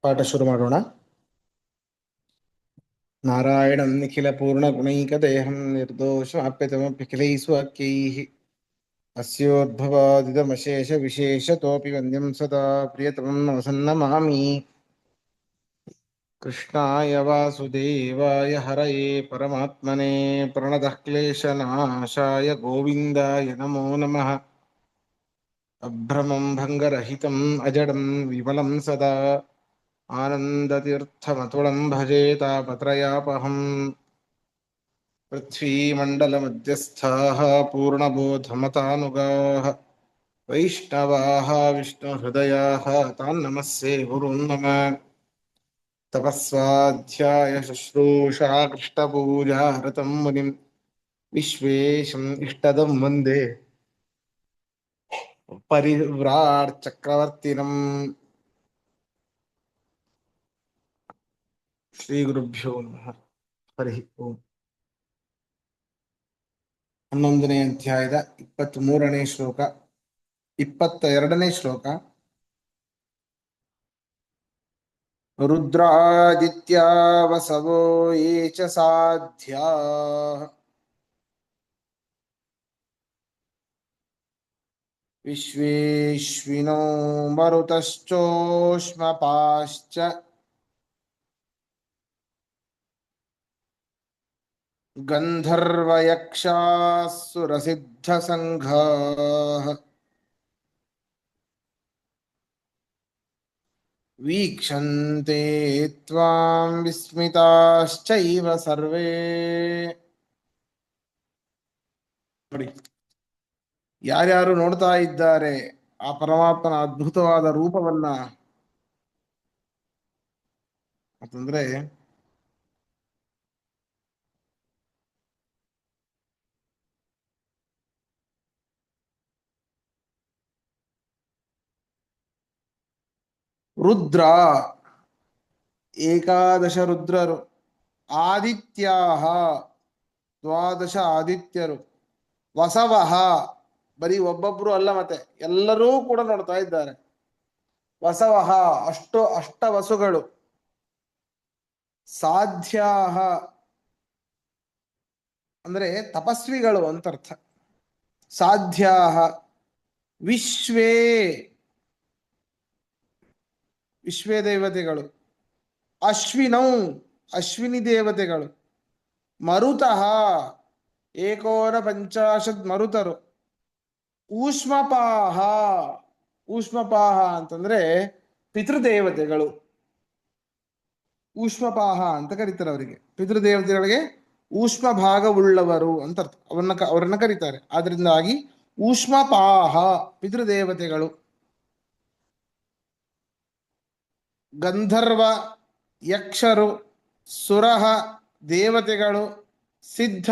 ಪಾಠ ಶುರು ಮಾಡೋಣ. ನಾರಾಯಣಂ ನಿಖಿಲ ಪೂರ್ಣ ಗುಣೈಕದೇಹಂ ನಿರ್ದೋಷಮಾಪ್ಯತಮಖಿಲೈಸ್ವಾಕ್ಯೈಃ ಅಸ್ಯೋದ್ಭವಾದಿದಮಶೇಷ ವಿಶೇಷತೋಪಿ ವಂದ್ಯಂ ಸದಾ ಪ್ರಿಯತಮಂ ನಮಸನ್ನಮಾಮಿ. ಕೃಷ್ಣಾಯ ವಾಸುದೇವಾಯ ಹರಯೇ ಪರಮಾತ್ಮನೇ ಪ್ರಣತಃ ಕ್ಲೇಶನಾಶಾಯ ಗೋವಿಂದಾಯ ನಮೋ ನಮಃ. ಅಭ್ರಮಂ ಭಂಗರಹಿತಂ ಅಜಡಂ ವಿಮಲಂ ಸದಾ ಆನಂದತೀರ್ಥಮತುಳಂ ಭಜೆ ತಾಪತ್ರಯಾಪಹಂ. ಪೃಥ್ವೀಮಂಡಲಮಧ್ಯಸ್ಥಾಃ ಪೂರ್ಣಬೋಧಮತಾನುಗಾಃ ವೈಷ್ಣವಾಃ ವಿಷ್ಣುಹೃದಯಾಃ ತಾನ್ ನಮಸ್ಸೇ ಗುರುನ್ ನಮ. ತಪಸ್ವಾಧ್ಯಾಯ ಶುಶ್ರೂಷಾ ಕೃಷ್ಣಪೂಜಾರತಂ ಮುನಿಂ ವಿಶ್ವೇಶಂ ಇಷ್ಟದಂ ವಂದೇ ಪರಿವ್ರಾಟ್ ಚಕ್ರವರ್ತಿನಂ. ಶ್ರೀ ಗುರುಭ್ಯೋ ನಮಃ. ಹರಿ ಓಂ. 11ನೇ ಅಧ್ಯಾಯದ 23ನೇ ಶ್ಲೋಕ, 22ನೇ ಶ್ಲೋಕ. ರುದ್ರಾದಿತ್ಯಾ ವಸವೋ ಯೇ ಚ ಸಾಧ್ಯಾ ವಿಶ್ವೇಶ್ವಿನೋ ಮರುತಶ್ಚೋಷ್ಮಪಾಶ್ಚ ಗಂಧರ್ವಯಕ್ಷಾಸುರಸಿದ್ಧಸಂಘಾಃ ವೀಕ್ಷಂತೆ ತ್ವಾಂ ವಿಸ್ಮಿತಾಶ್ಚೈವ ಸರ್ವೇ. ನೋಡಿ, ಯಾರ್ಯಾರು ನೋಡ್ತಾ ಇದ್ದಾರೆ ಆ ಪರಮಾತ್ಮನ ಅದ್ಭುತವಾದ ರೂಪವನ್ನ ಅಂತಂದ್ರೆ, ರುದ್ರ, ಏಕಾದಶ ರುದ್ರರು, ಆದಿತ್ಯಾಹ, ದ್ವಾದಶ ಆದಿತ್ಯರು, ವಸವಃ, ಬರೀ ಒಬ್ಬೊಬ್ರು ಅಲ್ಲ, ಮತ್ತೆ ಎಲ್ಲರೂ ಕೂಡ ನೋಡ್ತಾ ಇದ್ದಾರೆ. ವಸವಃ, ಅಷ್ಟವಸುಗಳು. ಸಾಧ್ಯಾಹ ಅಂದ್ರೆ ತಪಸ್ವಿಗಳು ಅಂತರ್ಥ. ಸಾಧ್ಯಾಹ ವಿಶ್ವೇ, ವಿಶ್ವೇ ದೇವತೆಗಳು. ಅಶ್ವಿನೌ, ಅಶ್ವಿನಿ ದೇವತೆಗಳು. ಮರುತಃ, ಏಕೋನ ಪಂಚಾಶದ್ ಮರುತರು. ಊಷ್ಮಪಾಹ, ಊಷ್ಮಪಾಹ ಅಂತಂದ್ರೆ ಪಿತೃದೇವತೆಗಳು. ಊಷ್ಮಪಾಹ ಅಂತ ಕರೀತಾರೆ ಅವರಿಗೆ. ಪಿತೃದೇವತೆಗಳಿಗೆ ಊಷ್ಮ ಭಾಗವುಳ್ಳವರು ಅಂತ ಅರ್ಥ. ಅವರನ್ನ ಕರೀತಾರೆ. ಆದ್ರಿಂದಾಗಿ ಊಷ್ಮಪಾಹ ಪಿತೃದೇವತೆಗಳು. ಗಂಧರ್ವ ಯಕ್ಷರು, ಸುರಹ ದೇವತೆಗಳು, ಸಿದ್ಧ,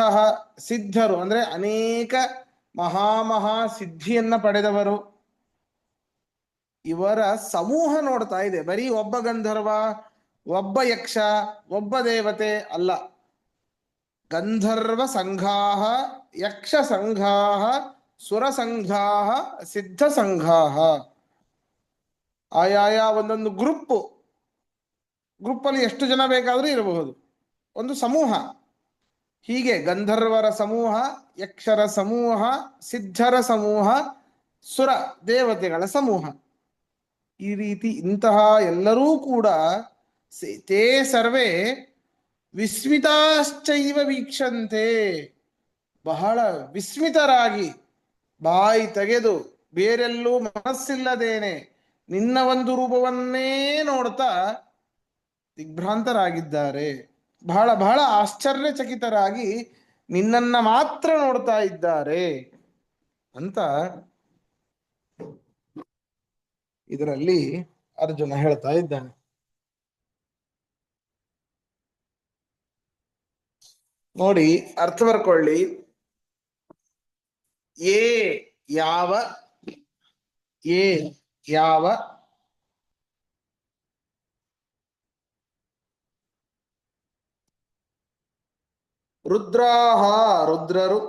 ಸಿದ್ಧರು ಅಂದ್ರೆ ಅನೇಕ ಮಹಾಮಹಾ ಸಿದ್ಧಿಯನ್ನ ಪಡೆದವರು. ಇವರ ಸಮೂಹ ನೋಡ್ತಾ ಇದೆ. ಬರೀ ಒಬ್ಬ ಗಂಧರ್ವ, ಒಬ್ಬ ಯಕ್ಷ, ಒಬ್ಬ ದೇವತೆ ಅಲ್ಲ. ಗಂಧರ್ವ ಸಂಘಾಹ, ಯಕ್ಷ ಸಂಘಾಹ, ಸುರ ಸಂಘಾಹ, ಸಿದ್ಧ ಸಂಘಾಹ. ಆಯಾಯ ಒಂದೊಂದು ಗ್ರೂಪ್ ಅಲ್ಲಿ ಎಷ್ಟು ಜನ ಬೇಕಾದರೂ ಇರಬಹುದು. ಒಂದು ಸಮೂಹ. ಹೀಗೆ ಗಂಧರ್ವರ ಸಮೂಹ, ಯಕ್ಷರ ಸಮೂಹ, ಸಿದ್ಧರ ಸಮೂಹ, ಸುರ ದೇವತೆಗಳ ಸಮೂಹ. ಈ ರೀತಿ ಇಂತಹ ಎಲ್ಲರೂ ಕೂಡ ತೇ ಸರ್ವೇ ವಿಸ್ಮಿತಾಶ್ಚೈವ ವೀಕ್ಷಂತೆ, ಬಹಳ ವಿಸ್ಮಿತರಾಗಿ, ಬಾಯಿ ತೆಗೆದು ಬೇರೆಲ್ಲೂ ಮನಸ್ಸಿಲ್ಲದೇನೆ ನಿನ್ನ ಒಂದು ರೂಪವನ್ನೇ ನೋಡ್ತಾ ದಿಗ್ಭ್ರಾಂತರಾಗಿದ್ದಾರೆ. ಬಹಳ ಬಹಳ ಆಶ್ಚರ್ಯಚಕಿತರಾಗಿ ನಿನ್ನನ್ನ ಮಾತ್ರ ನೋಡ್ತಾ ಇದ್ದಾರೆ ಅಂತ ಇದರಲ್ಲಿ ಅರ್ಜುನ ಹೇಳ್ತಾ ಇದ್ದಾನೆ. ನೋಡಿ, ಅರ್ಥ ಬರ್ಕೊಳ್ಳಿ. ಏ ಯಾವ, ಏ ಯಾವ, ರುದ್ರಾಹ ರುದ್ರರು,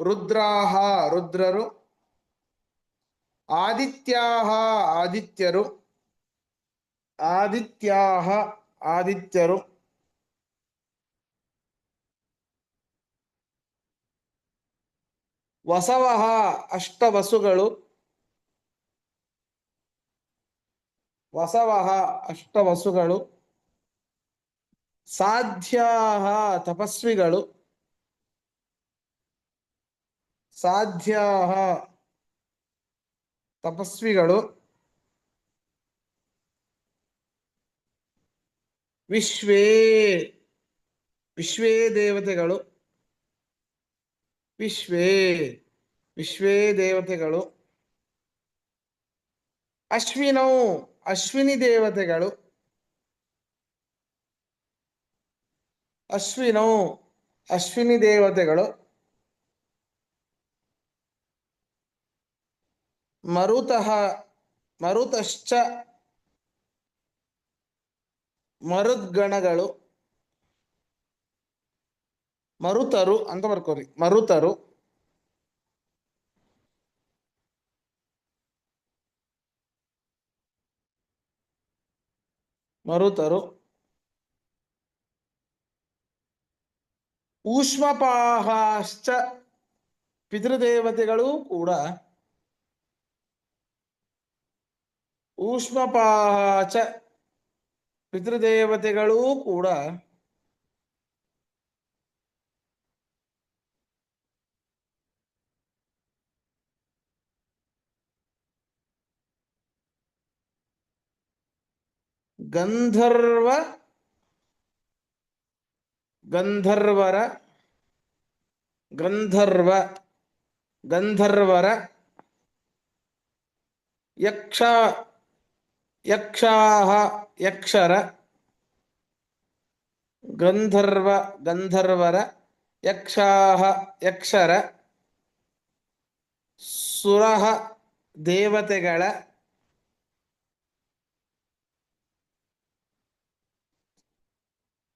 ರುದ್ರಾಹ ರುದ್ರರು, ಆದಿತ್ಯಾಹ ಆದಿತ್ಯರು, ಆದಿತ್ಯಾಹ ಆದಿತ್ಯರು. ವಸವಃ ಅಷ್ಟವಸುಗಳು. ವಸವಃ ಅಷ್ಟವಸುಗಳು. ಸಾಧ್ಯಾಹ ತಪಸ್ವಿಗಳು. ಸಾಧ್ಯಾಹ ತಪಸ್ವಿಗಳು. ವಿಶ್ವೇ ವಿಶ್ವೇ ದೇವತೆಗಳು. ವಿಶ್ವೇ ವಿಶ್ವೇ ದೇವತೆಗಳು. ಅಶ್ವಿನೌ ಅಶ್ವಿನಿ ದೇವತೆಗಳು. ಅಶ್ವಿನೌ ಅಶ್ವಿನಿ ದೇವತೆಗಳು. ಮರುತಃ ಮರುತಶ್ಚ ಮರುದ್ಗಣಗಳು. ಮರುತರು ಅಂತ ಬರ್ಕೋರಿ, ಮರುತರು. ಮರುತರು. ಊಷ್ಮಪಾಹಾಶ್ಚ ಪಿತೃದೇವತೆಗಳು ಕೂಡ. ಊಷ್ಮಪಾಹ ಚ ಪಿತೃದೇವತೆಗಳೂ ಕೂಡ. ಗಂಧರ್ವ ಗಂಧರ್ವರ ಗಂಧರ್ವ ಗಂಧರ್ವರ. ಯಕ್ಷ ಯಕ್ಷಾಹ ಯಕ್ಷರ. ಗಂಧರ್ವ ಗಂಧರ್ವರ. ಯಕ್ಷಾಹ ಯಕ್ಷರ. ಸುರಹ ದೇವತೆಗಳ.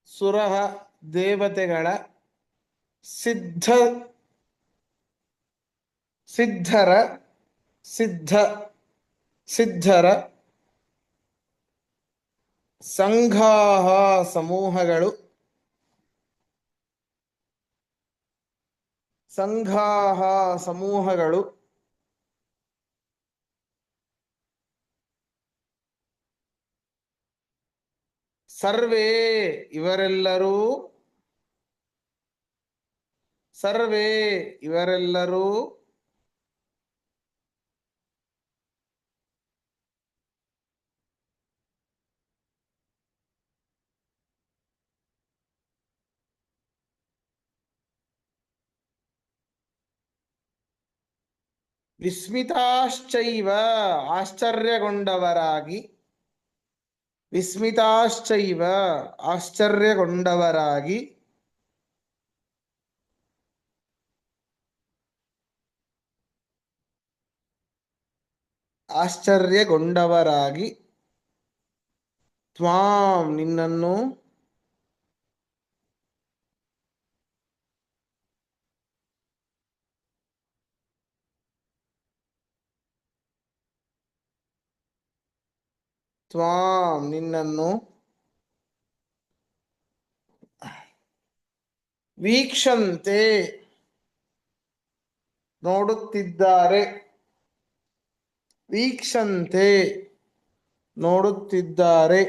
ಸುರಹ ದೇವತೆಗಳ. ಸಿದ್ಧ ಸಿದ್ಧರ ಸಿದ್ಧ ಸಿದ್ಧರ. ಸಂಘಾಹ ಸಮೂಹಗಳು. ಸಂಘಾಹ ಸಮೂಹಗಳು. ಸರ್ವೇ ಇವರೆಲ್ಲರೂ. ಸರ್ವೇ ಇವರೆಲ್ಲರೂ. ವಿಸ್ಮಿತಾಶ್ಚೈವ ಆಶ್ಚರ್ಯಗೊಂಡವರಾಗಿ. ವಿಸ್ಮಿತಾಶ್ಚೈವ ಆಶ್ಚರ್ಯಗೊಂಡವರಾಗಿ. ಆಶ್ಚರ್ಯಗೊಂಡವರಾಗಿ. ತ್ವಾಂ ನಿನ್ನನ್ನು. ತ್ವಾಂ ನಿನ್ನನ್ನು. ವೀಕ್ಷಂತೆ ನೋಡುತ್ತಿದ್ದಾರೆ. ವೀಕ್ಷಂತೆ ನೋಡುತ್ತಿದ್ದಾರೆ.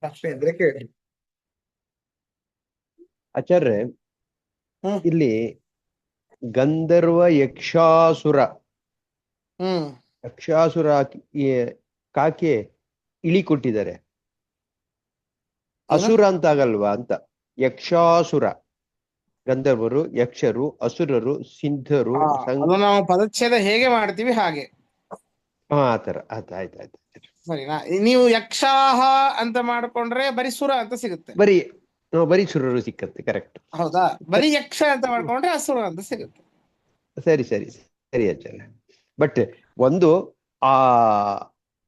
ಪ್ರಶ್ನೆ ಇದ್ರೆ ಕೇಳಿ. ಆಚಾರ್ಯ, ಇಲ್ಲಿ ಗಂಧರ್ವ ಯಕ್ಷಾಸುರ. ಯಕ್ಷಾಸುರ ಕಾಕೆ ಇಳಿ ಕೊಟ್ಟಿದ್ದಾರೆ. ಅಸುರ ಅಂತ ಆಗಲ್ವಾ ಅಂತ. ಯಕ್ಷಾಸುರ ಗಂಧರ್ವರು, ಯಕ್ಷರು, ಅಸುರರು, ಸಿದ್ಧರು. ಅದು ನಾವು ಪದಚ್ಛೇದ ಹೇಗೆ ಮಾಡ್ತೀವಿ ಹಾಗೆ. ಆತರ ಆಯ್ತಾಯ್ತು. ಸರಿನಾ? ನೀವು ಯಕ್ಷಾಹ ಅಂತ ಮಾಡ್ಕೊಂಡ್ರೆ ಬರೀ ಸುರ ಅಂತ ಸಿಗುತ್ತೆ. ಬರೀ ಸುರರು ಸಿಕ್ಕತ್ತೆ. ಕರೆಕ್ಟ್. ಹೌದಾ? ಬರೀ ಯಕ್ಷ ಅಂತ ಮಾಡ್ಕೊಂಡ್ರೆ ಅಸುರ ಅಂತ ಸಿಗುತ್ತೆ. ಸರಿ ಸರಿ ಸರಿ ಆಚಾರ್ಯ. ಬಟ್ ಒಂದು ಆ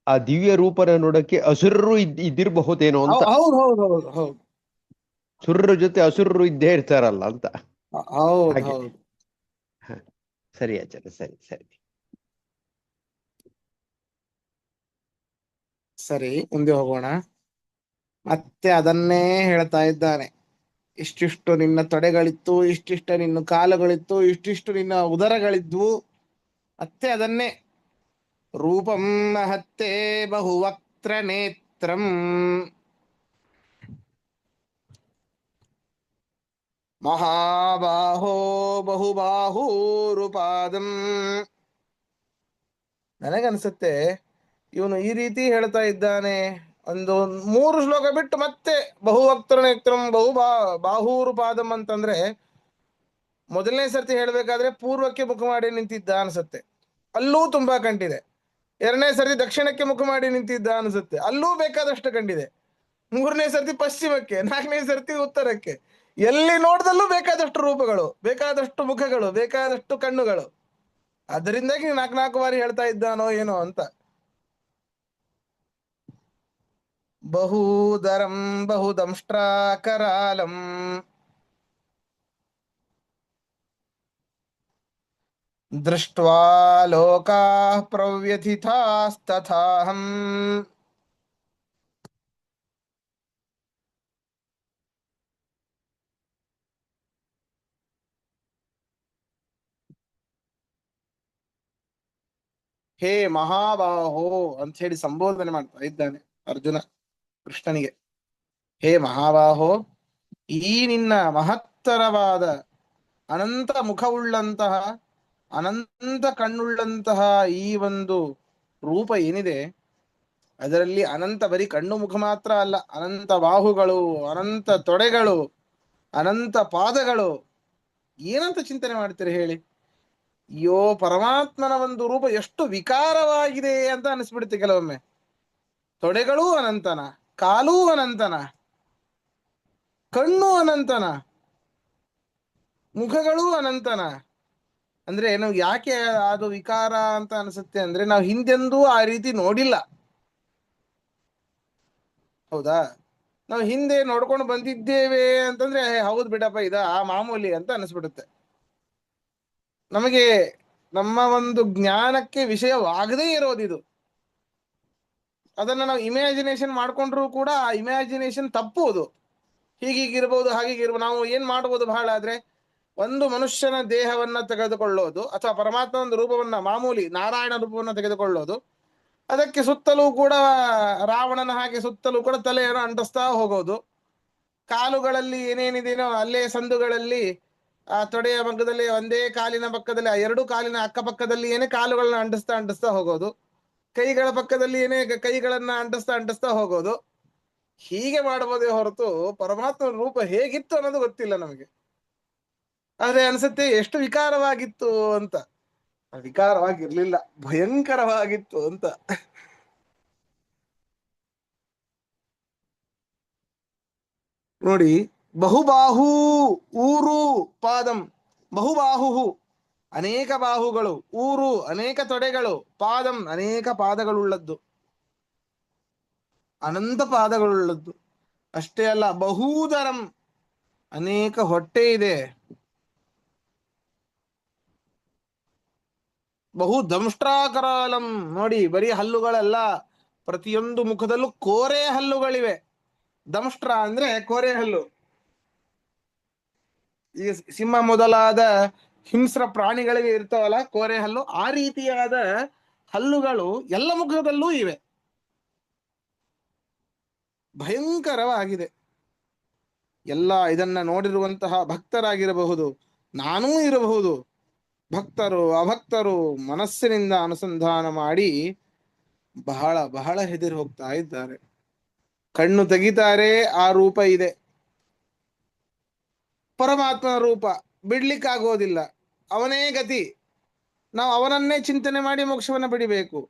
ಆ ದಿವ್ಯ ರೂಪನ ನೋಡಕ್ಕೆ ಅಸುರರು ಇದ್ದಿರಬಹುದೇನೋ ಅಂತ. ಹೌದು ಹೌದು ಹೌದು ಹೌದು. ಸುರ್ರ ಜೊತೆ ಅಸುರರು ಇದ್ದೇ ಇರ್ತಾರಲ್ಲ ಅಂತ. ಹೌದು ಹಾಗೆ. ಹೌದು. ಹ, ಸರಿ ಆಚಾರ್ಯ, ಸರಿ ಸರಿ. ಸರಿ, ಮುಂದೆ ಹೋಗೋಣ. ಮತ್ತೆ ಅದನ್ನೇ ಹೇಳ್ತಾ ಇದ್ದಾನೆ. ಇಷ್ಟಿಷ್ಟು ನಿನ್ನ ತೊಡೆಗಳಿತ್ತು, ಇಷ್ಟಿಷ್ಟು ನಿನ್ನ ಕಾಲುಗಳಿತ್ತು, ಇಷ್ಟಿಷ್ಟು ನಿನ್ನ ಉದರಗಳಿದ್ವು. ಮತ್ತೆ ಅದನ್ನೇ ರೂಪಂ ಮಹತ್ತೇ ಬಹುವಕ್ತ್ರ ನೇತ್ರಂ ಮಹಾಬಾಹೋ ಬಹುಬಾಹೂರುಪಾದಂ. ನನಗನ್ಸುತ್ತೆ ಇವನು ಈ ರೀತಿ ಹೇಳ್ತಾ ಇದ್ದಾನೆ. ಒಂದು 3 ಶ್ಲೋಕ ಬಿಟ್ಟು ಮತ್ತೆ ಬಹುವಕ್ತ್ರ ನೇತ್ರಂ ಬಾಹೂರುಪಾದಂ ಅಂತಂದ್ರೆ, ಮೊದಲನೇ ಸರ್ತಿ ಹೇಳ್ಬೇಕಾದ್ರೆ ಪೂರ್ವಕ್ಕೆ ಮುಖ ಮಾಡಿ ನಿಂತಿದ್ದ ಅನ್ಸುತ್ತೆ, ಅಲ್ಲೂ ತುಂಬಾ ಕಂಡಿದೆ. 2ನೇ ಸರ್ತಿ ದಕ್ಷಿಣಕ್ಕೆ ಮುಖ ಮಾಡಿ ನಿಂತಿದ್ದ ಅನ್ಸುತ್ತೆ, ಅಲ್ಲೂ ಬೇಕಾದಷ್ಟು ಕಂಡಿದೆ. 3ನೇ ಸರ್ತಿ ಪಶ್ಚಿಮಕ್ಕೆ, 4ನೇ ಸರ್ತಿ ಉತ್ತರಕ್ಕೆ, ಎಲ್ಲಿ ನೋಡಿದಲ್ಲೂ ಬೇಕಾದಷ್ಟು ರೂಪಗಳು, ಬೇಕಾದಷ್ಟು ಮುಖಗಳು, ಬೇಕಾದಷ್ಟು ಕಣ್ಣುಗಳು. ಅದರಿಂದಾಗಿ 4 ಬಾರಿ ಹೇಳ್ತಾ ಇದ್ದಾನೋ ಏನೋ ಅಂತ. ಬಹುದರಂ ಬಹುದಂಷ್ಟ್ರಾಕರಾಲಂ ದೃಷ್ಟ್ವಾ ಲೋಕಾಃ ಪ್ರವ್ಯಥಿತಾಸ್ತಥಾಹಂ. ಹೇ ಮಹಾಬಾಹೋ ಅಂತ ಹೇಳಿ ಸಂಬೋಧನೆ ಮಾಡ್ತಾ ಇದ್ದಾನೆ ಅರ್ಜುನ ಕೃಷ್ಣನಿಗೆ. ಹೇ ಮಹಾಬಾಹೋ, ಈ ನಿನ್ನ ಮಹತ್ತರವಾದ ಅನಂತ ಮುಖವುಳ್ಳಂತಹ, ಅನಂತ ಕಣ್ಣುಳ್ಳಂತಹ ಈ ಒಂದು ರೂಪ ಏನಿದೆ, ಅದರಲ್ಲಿ ಅನಂತ ಬರೀ ಕಣ್ಣು ಮುಖ ಮಾತ್ರ ಅಲ್ಲ, ಅನಂತ ಬಾಹುಗಳು, ಅನಂತ ತೊಡೆಗಳು, ಅನಂತ ಪಾದಗಳು. ಏನಂತ ಚಿಂತನೆ ಮಾಡ್ತೀರಿ ಹೇಳಿ? ಅಯ್ಯೋ, ಪರಮಾತ್ಮನ ಒಂದು ರೂಪ ಎಷ್ಟು ವಿಕಾರವಾಗಿದೆ ಅಂತ ಅನಿಸ್ಬಿಡುತ್ತೆ ಕೆಲವೊಮ್ಮೆ. ತೊಡೆಗಳೂ ಅನಂತನ, ಕಾಲೂ ಅನಂತನ, ಕಣ್ಣು ಅನಂತನ, ಮುಖಗಳೂ ಅನಂತನ. ಅಂದ್ರೆ ನಾವು ಯಾಕೆ ಅದು ವಿಕಾರ ಅಂತ ಅನಿಸುತ್ತೆ ಅಂದ್ರೆ, ನಾವು ಹಿಂದೆಂದೂ ಆ ರೀತಿ ನೋಡಿಲ್ಲ. ಹೌದಾ? ನಾವು ಹಿಂದೆ ನೋಡ್ಕೊಂಡು ಬಂದಿದ್ದೇವೆ ಅಂತಂದ್ರೆ ಹೌದು ಬಿಡಪ್ಪ, ಆ ಮಾಮೂಲಿ ಅಂತ ಅನಿಸ್ಬಿಡುತ್ತೆ ನಮಗೆ. ನಮ್ಮ ಒಂದು ಜ್ಞಾನಕ್ಕೆ ವಿಷಯವಾಗದೇ ಇರೋದಿದು. ಅದನ್ನ ನಾವು ಇಮ್ಯಾಜಿನೇಷನ್ ಮಾಡ್ಕೊಂಡ್ರೂ ಕೂಡ ಆ ಇಮ್ಯಾಜಿನೇಷನ್ ತಪ್ಪುವುದು. ಹೀಗೀಗಿರ್ಬೋದು, ಹಾಗೀಗಿರ್ಬೋದು. ನಾವು ಏನ್ ಮಾಡ್ಬೋದು ಬಹಳ ಆದ್ರೆ, ಒಂದು ಮನುಷ್ಯನ ದೇಹವನ್ನ ತೆಗೆದುಕೊಳ್ಳೋದು, ಅಥವಾ ಪರಮಾತ್ಮ ಒಂದು ರೂಪವನ್ನ, ಮಾಮೂಲಿ ನಾರಾಯಣ ರೂಪವನ್ನ ತೆಗೆದುಕೊಳ್ಳೋದು, ಅದಕ್ಕೆ ಸುತ್ತಲೂ ಕೂಡ ರಾವಣನ ಹಾಗೆ ಸುತ್ತಲೂ ಕೂಡ ತಲೆಯನ್ನು ಅಂಟಿಸ್ತಾ ಹೋಗೋದು, ಕಾಲುಗಳಲ್ಲಿ ಏನೇನಿದೆಯೋ ಅಲ್ಲೇ ಸಂದುಗಳಲ್ಲಿ, ಆ ತೊಡೆಯ ಪಕ್ಕದಲ್ಲಿ, ಒಂದೇ ಕಾಲಿನ ಪಕ್ಕದಲ್ಲಿ, ಆ 2 ಕಾಲಿನ ಅಕ್ಕಪಕ್ಕದಲ್ಲಿ ಏನೇ ಕಾಲುಗಳನ್ನ ಅಂಟಿಸ್ತಾ ಅಂಟಿಸ್ತಾ ಹೋಗೋದು, ಕೈಗಳ ಪಕ್ಕದಲ್ಲಿ ಏನೇ ಕೈಗಳನ್ನ ಅಂಟಿಸ್ತಾ ಅಂಟಿಸ್ತಾ ಹೋಗೋದು. ಹೀಗೆ ಮಾಡಬಹುದೇ ಹೊರತು ಪರಮಾತ್ಮನ ರೂಪ ಹೇಗಿತ್ತು ಅನ್ನೋದು ಗೊತ್ತಿಲ್ಲ ನಮಗೆ. ಆದ್ರೆ ಅನ್ಸುತ್ತೆ ಎಷ್ಟು ವಿಕಾರವಾಗಿತ್ತು ಅಂತ. ವಿಕಾರವಾಗಿರ್ಲಿಲ್ಲ, ಭಯಂಕರವಾಗಿತ್ತು ಅಂತ. ನೋಡಿ, ಬಹುಬಾಹು ಊರು ಪಾದಂ, ಬಹುಬಾಹು ಅನೇಕ ಬಾಹುಗಳು, ಊರು ಅನೇಕ ತೊಡೆಗಳು, ಪಾದಂ ಅನೇಕ ಪಾದಗಳುಳ್ಳದ್ದು, ಅನಂತ ಪಾದಗಳುಳ್ಳದ್ದು. ಅಷ್ಟೇ ಅಲ್ಲ, ಬಹುದರಂ ಅನೇಕ ಹೊಟ್ಟೆ ಇದೆ, ಬಹು ದಂಷ್ಟ್ರಾಕರಾಲಂ. ನೋಡಿ, ಬರೀ ಹಲ್ಲುಗಳಲ್ಲ, ಪ್ರತಿಯೊಂದು ಮುಖದಲ್ಲೂ ಕೋರೆ ಹಲ್ಲುಗಳಿವೆ. ದಂಷ್ಟ್ರ ಅಂದ್ರೆ ಕೋರೆ ಹಲ್ಲು. ಈ ಸಿಂಹ ಮೊದಲಾದ ಹಿಂಸ್ರ ಪ್ರಾಣಿಗಳಿಗೆ ಇರ್ತಾವಲ್ಲ ಕೋರೆ ಹಲ್ಲು, ಆ ರೀತಿಯಾದ ಹಲ್ಲುಗಳು ಎಲ್ಲ ಮುಖದಲ್ಲೂ ಇವೆ. ಭಯಂಕರವಾಗಿದೆ. ಎಲ್ಲ ಇದನ್ನ ನೋಡಿರುವಂತಹ ಭಕ್ತರಾಗಿರಬಹುದು, ನಾನೂ ಇರಬಹುದು, ಭಕ್ತರು ಅಭಕ್ತರು ಮನಸ್ಸಿನಿಂದ ಅನುಸಂಧಾನ ಮಾಡಿ ಬಹಳ ಬಹಳ ಹೆದರಿ ಹೋಗ್ತಾ ಇದ್ದಾರೆ. ಕಣ್ಣು ತೆಗಿತಾರೆ, ಆ ರೂಪ ಇದೆ, ಪರಮಾತ್ಮನ ರೂಪ, ಬಿಡ್ಲಿಕ್ಕಾಗೋದಿಲ್ಲ, ಅವನೇ ಗತಿ. ನಾವು ಅವನನ್ನೇ ಚಿಂತನೆ ಮಾಡಿ ಮೋಕ್ಷವನ್ನ ಬಿಡಿಬೇಕು.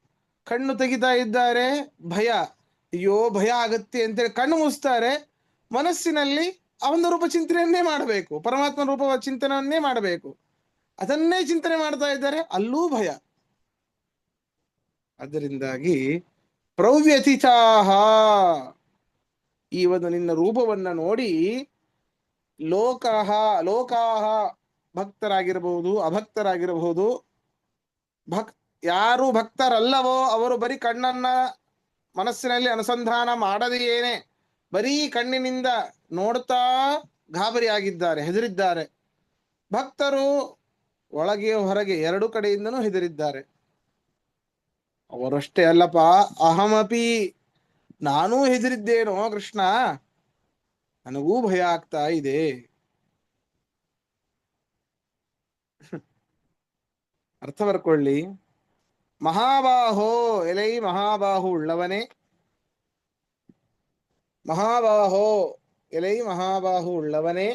ಕಣ್ಣು ತೆಗಿತಾ ಇದ್ದಾರೆ, ಭಯ, ಅಯ್ಯೋ ಭಯ ಆಗತ್ತೆ ಅಂತೇಳಿ ಕಣ್ಣು ಮುಚ್ತಾರೆ, ಮನಸ್ಸಿನಲ್ಲಿ ಅವನ ರೂಪ ಚಿಂತನೆಯನ್ನೇ ಮಾಡಬೇಕು, ಪರಮಾತ್ಮ ರೂಪ ಚಿಂತನೆಯನ್ನೇ ಮಾಡಬೇಕು. ಅದನ್ನೇ ಚಿಂತನೆ ಮಾಡ್ತಾ ಇದ್ದಾರೆ, ಅಲ್ಲೂ ಭಯ. ಅದರಿಂದಾಗಿ ಪ್ರವ್ಯಥಿತಾಹ, ಈ ಒಂದು ನಿನ್ನ ರೂಪವನ್ನ ನೋಡಿ ಲೋಕಃ ಲೋಕಾಹ ಭಕ್ತರಾಗಿರಬಹುದು, ಅಭಕ್ತರಾಗಿರಬಹುದು. ಭಕ್ ಯಾರು ಭಕ್ತರಲ್ಲವೋ ಅವರು ಬರೀ ಕಣ್ಣನ್ನ ಮನಸ್ಸಿನಲ್ಲಿ ಅನುಸಂಧಾನ ಮಾಡದೆಯೇನೆ ಬರೀ ಕಣ್ಣಿನಿಂದ ನೋಡ್ತಾ ಗಾಬರಿಯಾಗಿದ್ದಾರೆ, ಹೆದರಿದ್ದಾರೆ. ಭಕ್ತರು ಒಳಗೆ ಹೊರಗೆ ಎರಡು ಕಡೆಯಿಂದನೂ ಹೆದರಿದ್ದಾರೆ. ಅವರಷ್ಟೇ ಅಲ್ಲಪ್ಪ, ಅಹಮಪಿ ನಾನೂ ಹೆದರಿದ್ದೇನೋ ಕೃಷ್ಣ, ನನಗೂ ಭಯ ಆಗ್ತಾ ಇದೆ. ಅರ್ಥ ಬರ್ಕೊಳ್ಳಿ. ಮಹಾಬಾಹೋ, ಎಲೈ ಮಹಾಬಾಹು ಉಳ್ಳವನೇ, ಮಹಾಬಾಹೋ ಎಲೈ ಮಹಾಬಾಹು ಉಳ್ಳವನೇ,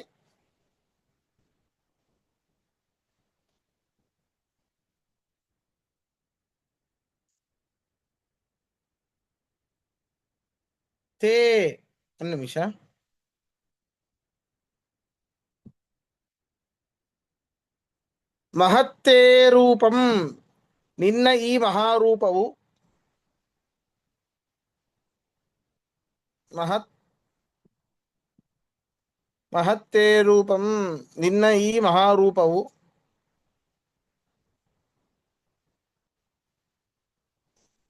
ತೇ, ಒಂದು ನಿಮಿಷ. ಮಹತ್ತೇ ರೂಪಂ, ನಿನ್ನ ಈ ಮಹಾರೂಪವು, ಮಹತ್ ಮಹತ್ತೇ ರೂಪಂ, ನಿನ್ನ ಈ ಮಹಾರೂಪವು,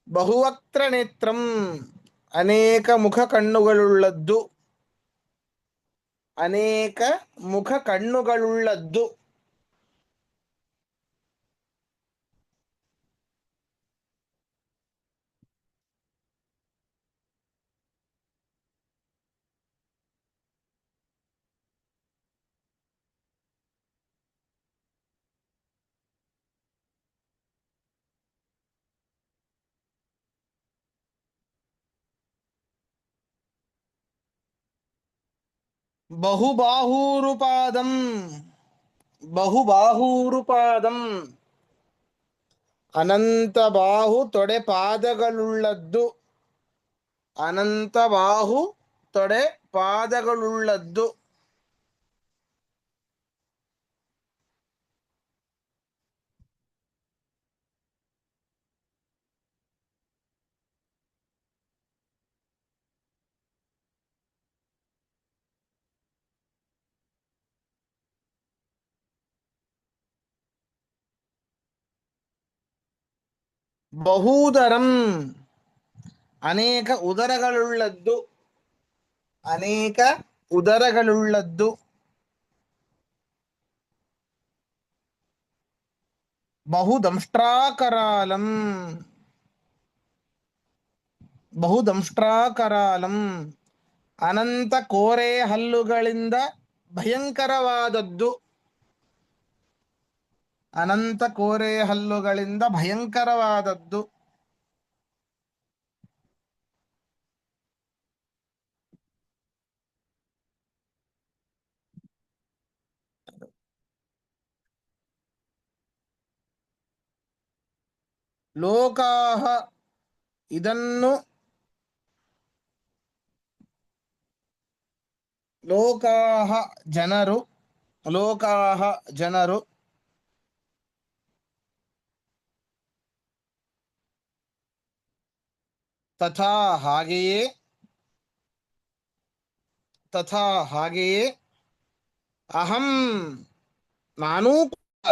ಬಹುವಕ್ತ್ರ ನೇತ್ರಂ, ಅನೇಕ ಮುಖ ಕಣ್ಣುಗಳುಳ್ಳದ್ದು, ಅನೇಕ ಮುಖ ಕಣ್ಣುಗಳುಳ್ಳದ್ದು. ಬಹುಬಾಹೂರುಪಾದಂ, ಬಹುಬಾಹೂರುಪಾದಂ, ಅನಂತ ಬಾಹು ತೊಡೆ ಪಾದಗಳುಳ್ಳದ್ದು, ಅನಂತ ಬಾಹು ತೊಡೆ ಪಾದಗಳುಳ್ಳದ್ದು. ಬಹುದರಂ, ಅನೇಕ ಉದರಗಳುಳ್ಳದ್ದು, ಅನೇಕ ಉದರಗಳುಳ್ಳದ್ದು. ಬಹುದಂಷ್ಟ್ರಾಕರಾಲಂ, ಬಹುದಂಷ್ಟ್ರಾಕರಾಲಂ, ಅನಂತ ಕೋರೆ ಹಲ್ಲುಗಳಿಂದ ಭಯಂಕರವಾದದ್ದು, ಅನಂತ ಕೋರೆ ಹಲ್ಲುಗಳಿಂದ ಭಯಂಕರವಾದದ್ದು. ಲೋಕಾಹ, ಇದನ್ನು ಲೋಕಾಹ ಜನರು, ಲೋಕಾಹ ಜನರು, ತಥಾ ಹಾಗೆಯೇ, ತಥಾ ಹಾಗೆಯೇ, ಅಹಂ ನಾನೂ ಕೂಡ,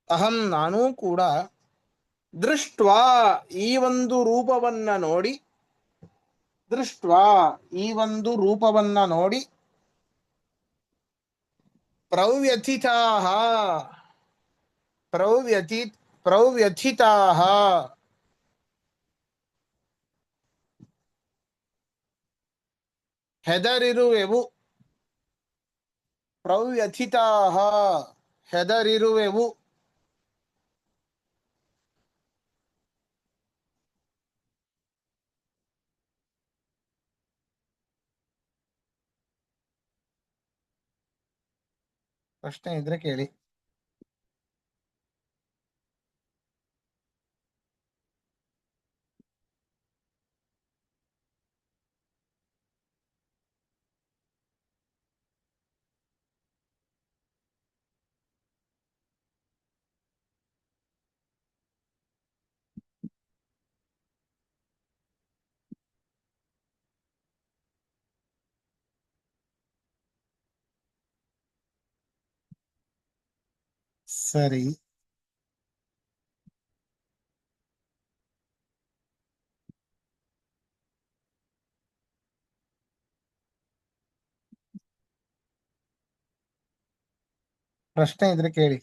ಅಹಂ ನಾನೂ ಕೂಡ, ದೃಷ್ಟ್ವಾ ಈ ಒಂದು ರೂಪವನ್ನ ನೋಡಿ, ದೃಷ್ಟ್ವಾ ಈ ಒಂದು ರೂಪವನ್ನ ನೋಡಿ, ಪ್ರವ್ಯಥಿತಾಹ, ಪ್ರವ್ಯಥಿ ಪ್ರವ್ಯಥಿತಾಹ, ಹೆದರಿರುವೆವು, ಪ್ರವ್ಯಥಿತಾಹ, ಹೆದರಿರುವೆವು. ಪ್ರಶ್ನೆ ಇದ್ರೆ ಕೇಳಿ. ಸರಿ. ಪ್ರಶ್ನೆ ಇದ್ರೆ ಕೇಳಿ.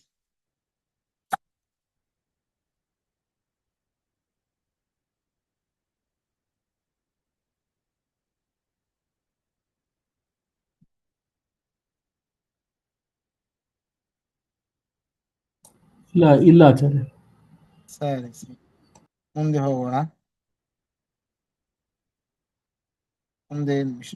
ಇಲ್ಲ ಇಲ್ಲ ಆಚಾರ್ಯ. ಸರಿ ಸರಿ, ಮುಂದೆ ಹೋಗೋಣ. ಒಂದೇ ನಿಮಿಷ.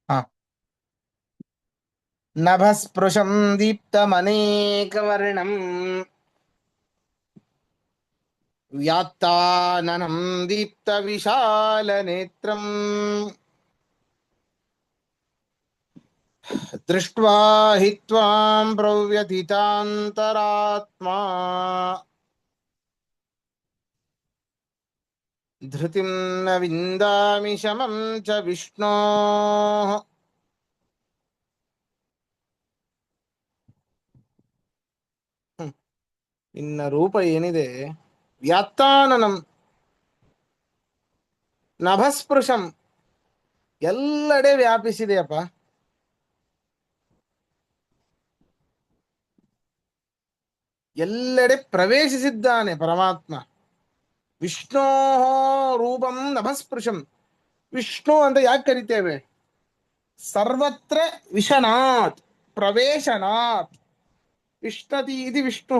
ಹಾ. ನಭಸ್ಪೃಶಂ ದೀಪ್ತಮನೇಕವರ್ಣಂ ವ್ಯಾತ್ತಾನನಂ ದೀಪ್ತವಿಶಾಲನೇತ್ರಂ ದೃಷ್ಟ್ವಾ ಹಿ ತ್ವಾಂ ಪ್ರವ್ಯಥಿತಾಂತರಾತ್ಮಾ ಧೃತಿಂ ನ ವಿಂದಾಮಿ ಶಮಂ ಚ ವಿಷ್ಣೋಃ. ನಿನ್ನ ರೂಪ ಏನಿದೆ, ವ್ಯಾತ್ತಾನನಂ ನಭಸ್ಪೃಶಂ, ಎಲ್ಲೆಡೆ ವ್ಯಾಪಿಸಿದೆಯಪ್ಪ. ಎಲ್ಲೆಡೆ ಪ್ರವೇಶಿಸಿದ್ದಾನೆ ಪರಮಾತ್ಮ. ವಿಷ್ಣೋ ರೂಪಂ ನಭಸ್ಪೃಶಂ. ವಿಷ್ಣು ಅಂತ ಯಾಕೆ ಕರಿತೇವೆ? ಸರ್ವತ್ರ ವಿಶನಾತ್ ಪ್ರವೇಶನಾತ್ ವಿಷ್ಣತಿ ಇದು ವಿಷ್ಣು.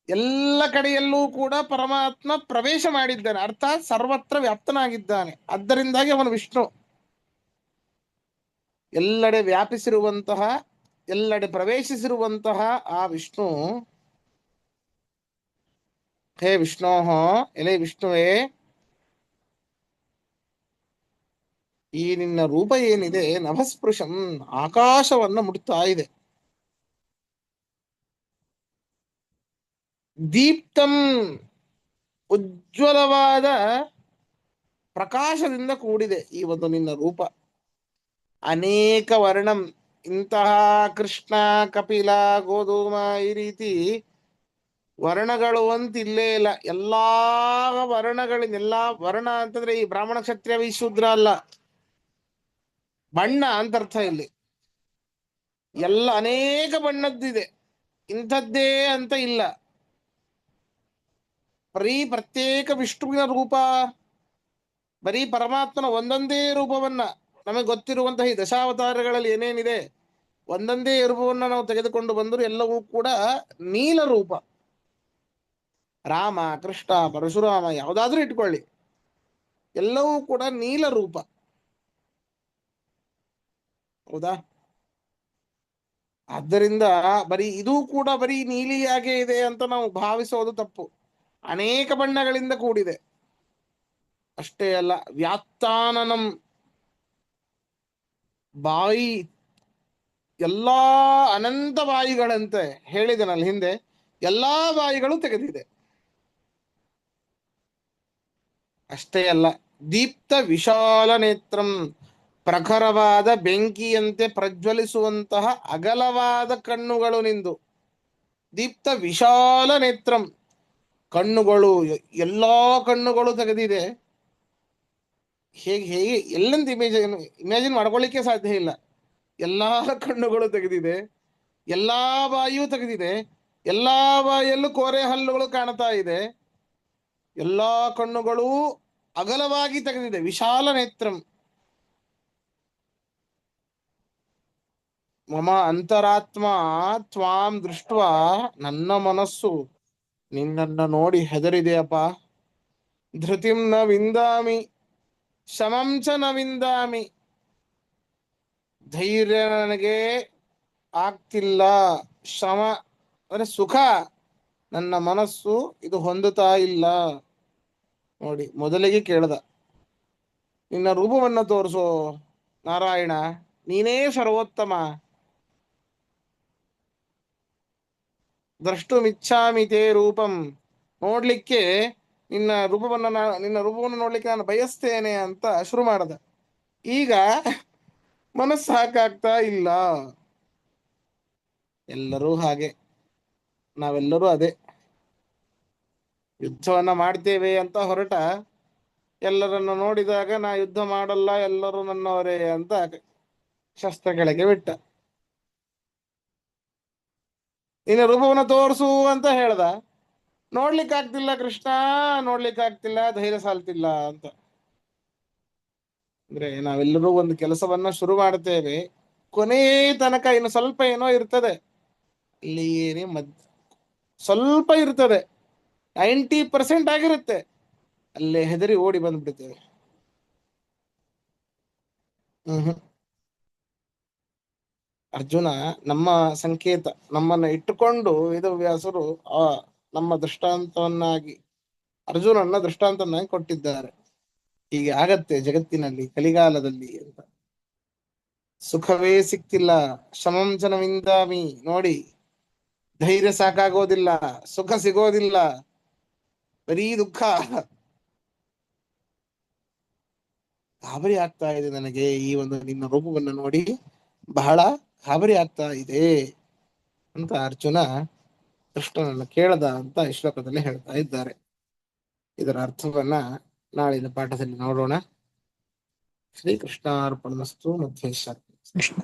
ಎಲ್ಲ ಕಡೆಯಲ್ಲೂ ಕೂಡ ಪರಮಾತ್ಮ ಪ್ರವೇಶ ಮಾಡಿದ್ದಾನೆ, ಅರ್ಥಾತ್ ಸರ್ವತ್ರ ವ್ಯಾಪ್ತನಾಗಿದ್ದಾನೆ. ಅದರಿಂದಾಗಿ ಅವನು ವಿಷ್ಣು. ಎಲ್ಲೆಡೆ ವ್ಯಾಪಿಸಿರುವಂತಹ, ಎಲ್ಲೆಡೆ ಪ್ರವೇಶಿಸಿರುವಂತಹ ಆ ವಿಷ್ಣು. ಹೇ ವಿಷ್ಣೋ, ಎಲೆ ವಿಷ್ಣುವೇ, ಈ ನಿನ್ನ ರೂಪ ಏನಿದೆ ನಭಸ್ಪೃಶಂ, ಆಕಾಶವನ್ನ ಮುಟ್ತಾ ಇದೆ. ದೀಪ್ತಂ, ಉಜ್ವಲವಾದ ಪ್ರಕಾಶದಿಂದ ಕೂಡಿದೆ ಈ ಒಂದು ನಿನ್ನ ರೂಪ. ಅನೇಕ ವರ್ಣಂ, ಇಂತಹ ಕೃಷ್ಣ, ಕಪಿಲ, ಗೋಧೂಮ ಈ ರೀತಿ ವರ್ಣಗಳು ಅಂತ ಇಲ್ಲೇ ಇಲ್ಲ. ಎಲ್ಲಾ ವರ್ಣಗಳಿಂದ, ಎಲ್ಲಾ ವರ್ಣ ಅಂತಂದ್ರೆ ಈ ಬ್ರಾಹ್ಮಣ ಕ್ಷತ್ರಿಯ ಶೂದ್ರ ಅಲ್ಲ, ಬಣ್ಣ ಅಂತ ಅರ್ಥ. ಇಲ್ಲಿ ಎಲ್ಲ ಅನೇಕ ಬಣ್ಣದ್ದಿದೆ, ಇಂಥದ್ದೇ ಅಂತ ಇಲ್ಲ. ಬರೀ ಪ್ರತ್ಯೇಕ ವಿಷ್ಣುವಿನ ರೂಪ, ಬರೀ ಪರಮಾತ್ಮನ ಒಂದೊಂದೇ ರೂಪವನ್ನ, ನಮಗೆ ಗೊತ್ತಿರುವಂತಹ ಈ ದಶಾವತಾರಗಳಲ್ಲಿ ಏನೇನಿದೆ ಒಂದೊಂದೇ ರೂಪವನ್ನ ನಾವು ತೆಗೆದುಕೊಂಡು ಬಂದರೂ ಎಲ್ಲವೂ ಕೂಡ ನೀಲ ರೂಪ. ರಾಮ, ಕೃಷ್ಣ, ಪರಶುರಾಮ ಯಾವುದಾದ್ರೂ ಇಟ್ಕೊಳ್ಳಿ, ಎಲ್ಲವೂ ಕೂಡ ನೀಲ ರೂಪ. ಹೌದಾ? ಆದ್ದರಿಂದ ಬರೀ ಇದು ಕೂಡ ಬರೀ ನೀಲಿಯಾಗೆ ಇದೆ ಅಂತ ನಾವು ಭಾವಿಸೋದು ತಪ್ಪು. ಅನೇಕ ಬಣ್ಣಗಳಿಂದ ಕೂಡಿದೆ. ಅಷ್ಟೇ ಅಲ್ಲ, ವ್ಯಾತ್ತಾನನಂ, ಬಾಯಿ, ಎಲ್ಲಾ ಅನಂತ ಬಾಯಿಗಳಂತೆ ಹೇಳಿದನಲ್ಲಿ ಹಿಂದೆ, ಎಲ್ಲಾ ಬಾಯಿಗಳು ತೆಗೆದಿದೆ. ಅಷ್ಟೇ ಅಲ್ಲ, ದೀಪ್ತ ವಿಶಾಲ ನೇತ್ರಂ, ಪ್ರಖರವಾದ ಬೆಂಕಿಯಂತೆ ಪ್ರಜ್ವಲಿಸುವಂತಹ ಅಗಲವಾದ ಕಣ್ಣುಗಳು ನಿಂದು. ದೀಪ್ತ ವಿಶಾಲ ನೇತ್ರಂ, ಕಣ್ಣುಗಳು ಎಲ್ಲಾ ಕಣ್ಣುಗಳು ತೆಗೆದಿದೆ. ಹೇಗೆ ಹೇಗೆ ಎಲ್ಲಂತ ಇಮ್ಯಾಜಿನ್ ಮಾಡ್ಕೊಳ್ಳಿಕ್ಕೆ ಸಾಧ್ಯ ಇಲ್ಲ. ಎಲ್ಲಾ ಕಣ್ಣುಗಳು ತೆಗೆದಿದೆ, ಎಲ್ಲಾ ಬಾಯಿಯೂ ತೆಗೆದಿದೆ, ಎಲ್ಲಾ ಬಾಯಿಯಲ್ಲೂ ಕೋರೆ ಹಲ್ಲುಗಳು ಕಾಣ್ತಾ ಇದೆ, ಎಲ್ಲಾ ಕಣ್ಣುಗಳೂ ಅಗಲವಾಗಿ ತೆಗೆದಿದೆ. ವಿಶಾಲ ನೇತ್ರಂ. ಮಮ ಅಂತರಾತ್ಮ ತ್ವಾಂ ದೃಷ್ಟ, ನನ್ನ ಮನಸ್ಸು ನಿನ್ನನ್ನು ನೋಡಿ ಹೆದರಿದೆಯಪ್ಪ. ಧೃತಿಂ ನ ವಿಂದಾಮಿ ಶಮಂ ಚ ನ ವಿಂದಾಮಿ. ಧೈರ್ಯ ನನಗೆ ಆಗ್ತಿಲ್ಲ, ಶ್ರಮ ಅಂದ್ರೆ ಸುಖ ನನ್ನ ಮನಸ್ಸು ಇದು ಹೊಂದುತ್ತಾ ಇಲ್ಲ. ನೋಡಿ, ಮೊದಲಿಗೆ ಕೇಳ್ದ, ನಿನ್ನ ರೂಪವನ್ನ ತೋರಿಸೋ ನಾರಾಯಣ, ನೀನೇ ಸರ್ವೋತ್ತಮ. ದ್ರಷ್ಟುಮಿಚ್ಛಾಮಿ ತೇ ರೂಪಂ, ನೋಡ್ಲಿಕ್ಕೆ ನಿನ್ನ ರೂಪವನ್ನು ನೋಡ್ಲಿಕ್ಕೆ ನಾನು ಬಯಸ್ತೇನೆ ಅಂತ ಶುರು ಮಾಡದ. ಈಗ ಮನಸ್ಸು ಸಾಕಾಗ್ತಾ ಇಲ್ಲ. ಎಲ್ಲರೂ ಹಾಗೆ, ನಾವೆಲ್ಲರೂ ಅದೇ. ಯುದ್ಧವನ್ನ ಮಾಡ್ತೇವೆ ಅಂತ ಹೊರಟ, ಎಲ್ಲರನ್ನು ನೋಡಿದಾಗ ನಾ ಯುದ್ಧ ಮಾಡಲ್ಲ, ಎಲ್ಲರೂ ನನ್ನವರೇ ಅಂತ ಶಸ್ತ್ರ ಕೆಳಗೆ ಬಿಟ್ಟ. ನಿನ್ನ ರೂಪವನ್ನ ತೋರಿಸು ಅಂತ ಹೇಳ್ದ, ನೋಡ್ಲಿಕ್ಕಾಗ್ತಿಲ್ಲ ಕೃಷ್ಣ, ನೋಡ್ಲಿಕ್ಕಾಗ್ತಿಲ್ಲ, ಧೈರ್ಯ ಸಾಲ್ತಿಲ್ಲ ಅಂತ. ಅಂದ್ರೆ ನಾವೆಲ್ಲರೂ ಒಂದು ಕೆಲಸವನ್ನ ಶುರು ಮಾಡ್ತೇವೆ, ಕೊನೆ ತನಕ ಇನ್ನು ಸ್ವಲ್ಪ ಏನೋ ಇರ್ತದೆ, ಅಲ್ಲಿ ಏನೇ ಸ್ವಲ್ಪ ಇರ್ತದೆ, 90% ಆಗಿರುತ್ತೆ, ಅಲ್ಲೇ ಹೆದರಿ ಓಡಿ ಬಂದ್ಬಿಡ್ತೇವೆ. ಹ್ಮ್ ಅರ್ಜುನ ನಮ್ಮ ಸಂಕೇತ, ನಮ್ಮನ್ನ ಇಟ್ಟುಕೊಂಡು ವೇದವ್ಯಾಸರು ಆ ನಮ್ಮ ದೃಷ್ಟಾಂತವನ್ನಾಗಿ ಅರ್ಜುನನ್ನ ದೃಷ್ಟಾಂತವನ್ನಾಗಿ ಕೊಟ್ಟಿದ್ದಾರೆ. ಹೀಗೆ ಆಗತ್ತೆ ಜಗತ್ತಿನಲ್ಲಿ ಕಲಿಗಾಲದಲ್ಲಿ ಅಂತ. ಸುಖವೇ ಸಿಕ್ತಿಲ್ಲ, ಶಮಂ ಜನವಿಂದಾಮಿ. ನೋಡಿ, ಧೈರ್ಯ ಸಾಕಾಗೋದಿಲ್ಲ, ಸುಖ ಸಿಗೋದಿಲ್ಲ, ಬರೀ ದುಃಖ. ಗಾಬರಿ ಆಗ್ತಾ ಇದೆ ನನಗೆ, ಈ ಒಂದು ನಿನ್ನ ರೂಪವನ್ನು ನೋಡಿ ಬಹಳ ಗಾಬರಿ ಆಗ್ತಾ ಇದೆ ಅಂತ ಅರ್ಜುನ ಕೃಷ್ಣನನ್ನು ಕೇಳದ ಅಂತ ಈ ಶ್ಲೋಕದಲ್ಲಿ ಹೇಳ್ತಾ ಇದ್ದಾರೆ. ಇದರ ಅರ್ಥವನ್ನ ನಾಳಿನ ಪಾಠದಲ್ಲಿ ನೋಡೋಣ. ಶ್ರೀಕೃಷ್ಣಾರ್ಪಣಮಸ್ತು. ಮಧ್ವೇಶ್ವರ. ಕೃಷ್ಣ